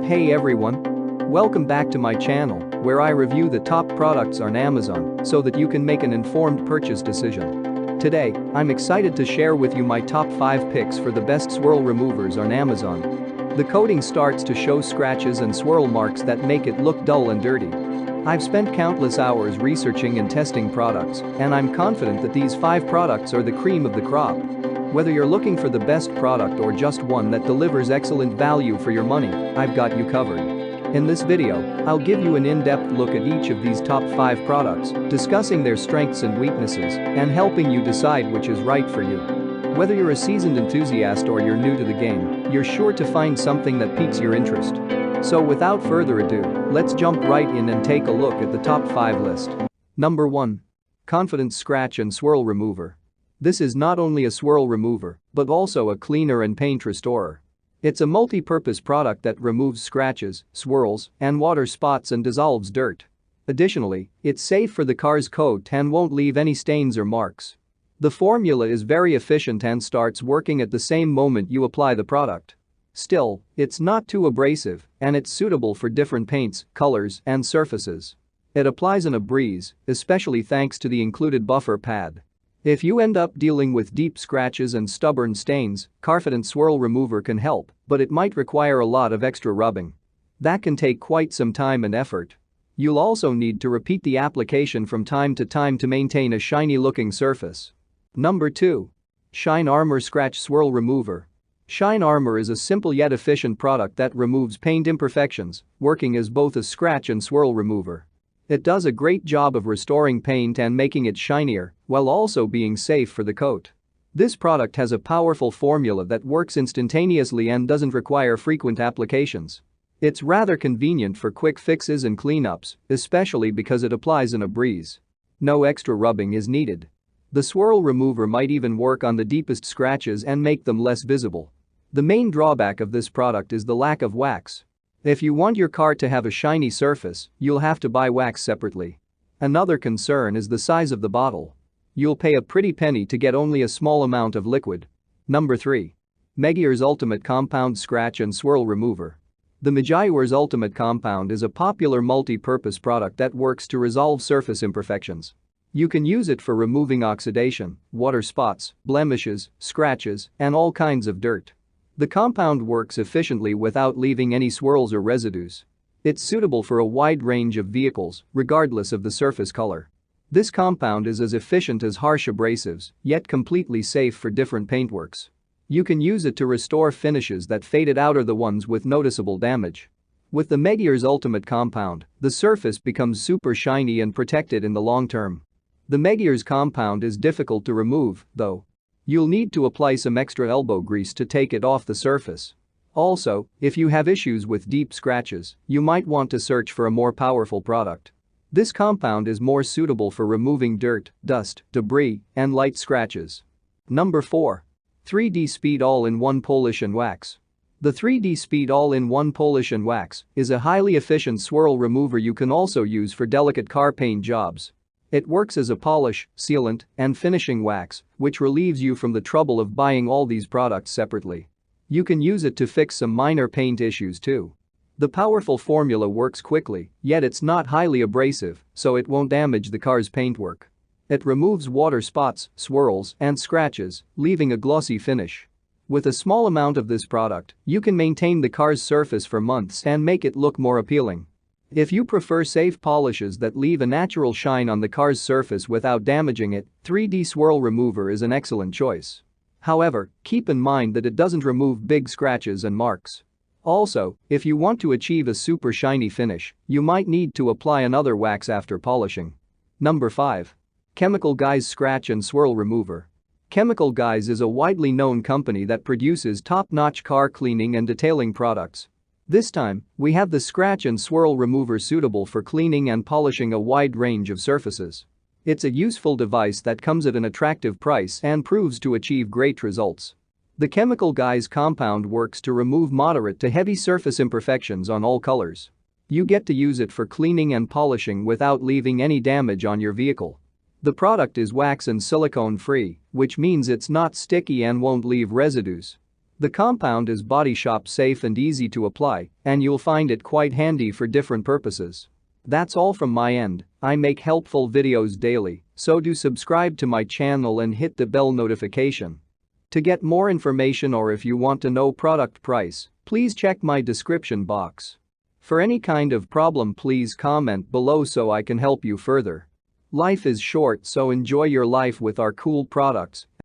Hey everyone! Welcome back to my channel, where I review the top products on Amazon so that you can make an informed purchase decision. Today, I'm excited to share with you my top 5 picks for the best swirl removers on Amazon. The coating starts to show scratches and swirl marks that make it look dull and dirty. I've spent countless hours researching and testing products, and I'm confident that these 5 products are the cream of the crop. Whether you're looking for the best product or just one that delivers excellent value for your money, I've got you covered. In this video, I'll give you an in-depth look at each of these top 5 products, discussing their strengths and weaknesses, and helping you decide which is right for you. Whether you're a seasoned enthusiast or you're new to the game, you're sure to find something that piques your interest. So without further ado, let's jump right in and take a look at the top 5 list. Number 1. Confidence Scratch and Swirl Remover. This is not only a swirl remover, but also a cleaner and paint restorer. It's a multi-purpose product that removes scratches, swirls, and water spots and dissolves dirt. Additionally, it's safe for the car's coat and won't leave any stains or marks. The formula is very efficient and starts working at the same moment you apply the product. Still, it's not too abrasive, and it's suitable for different paints, colors, and surfaces. It applies in a breeze, especially thanks to the included buffer pad. If you end up dealing with deep scratches and stubborn stains, Confidence Swirl Remover can help, but it might require a lot of extra rubbing. That can take quite some time and effort. You'll also need to repeat the application from time to maintain a shiny-looking surface. Number 2. Shine Armor Scratch Swirl Remover. Shine Armor is a simple yet efficient product that removes paint imperfections, working as both a scratch and swirl remover. It does a great job of restoring paint and making it shinier, while also being safe for the coat. This product has a powerful formula that works instantaneously and doesn't require frequent applications. It's rather convenient for quick fixes and cleanups, especially because it applies in a breeze. No extra rubbing is needed. The swirl remover might even work on the deepest scratches and make them less visible. The main drawback of this product is the lack of wax. If you want your car to have a shiny surface, you'll have to buy wax separately. Another concern is the size of the bottle. You'll pay a pretty penny to get only a small amount of liquid. Number 3. Meguiars Ultimate Compound Scratch and Swirl Remover. The Meguiars Ultimate Compound is a popular multi-purpose product that works to resolve surface imperfections. You can use it for removing oxidation, water spots, blemishes, scratches, and all kinds of dirt. The compound works efficiently without leaving any swirls or residues. It's suitable for a wide range of vehicles, regardless of the surface color. This compound is as efficient as harsh abrasives, yet completely safe for different paintworks. You can use it to restore finishes that faded out or the ones with noticeable damage. With the Meguiars Ultimate Compound, the surface becomes super shiny and protected in the long term. The Meguiars compound is difficult to remove, though. You'll need to apply some extra elbow grease to take it off the surface. Also, if you have issues with deep scratches, you might want to search for a more powerful product. This compound is more suitable for removing dirt, dust, debris, and light scratches. Number 4. 3D Speed All-in-One Polish and Wax. The 3D Speed All-in-One Polish and Wax is a highly efficient swirl remover you can also use for delicate car paint jobs. It works as a polish, sealant, and finishing wax, which relieves you from the trouble of buying all these products separately. You can use it to fix some minor paint issues too. The powerful formula works quickly, yet it's not highly abrasive, so it won't damage the car's paintwork. It removes water spots, swirls, and scratches, leaving a glossy finish. With a small amount of this product, you can maintain the car's surface for months and make it look more appealing. If you prefer safe polishes that leave a natural shine on the car's surface without damaging it, 3D Swirl Remover is an excellent choice. However, keep in mind that it doesn't remove big scratches and marks. Also, if you want to achieve a super shiny finish, you might need to apply another wax after polishing. Number 5. Chemical Guys Scratch and Swirl Remover. Chemical Guys is a widely known company that produces top-notch car cleaning and detailing products. This time, we have the Scratch and Swirl Remover suitable for cleaning and polishing a wide range of surfaces. It's a useful device that comes at an attractive price and proves to achieve great results. The Chemical Guys compound works to remove moderate to heavy surface imperfections on all colors. You get to use it for cleaning and polishing without leaving any damage on your vehicle. The product is wax and silicone free, which means it's not sticky and won't leave residues. The compound is body shop safe and easy to apply, and you'll find it quite handy for different purposes. That's all from my end. I make helpful videos daily, so do subscribe to my channel and hit the bell notification. To get more information or if you want to know product price, please check my description box. For any kind of problem, please comment below so I can help you further. Life is short, so enjoy your life with our cool products.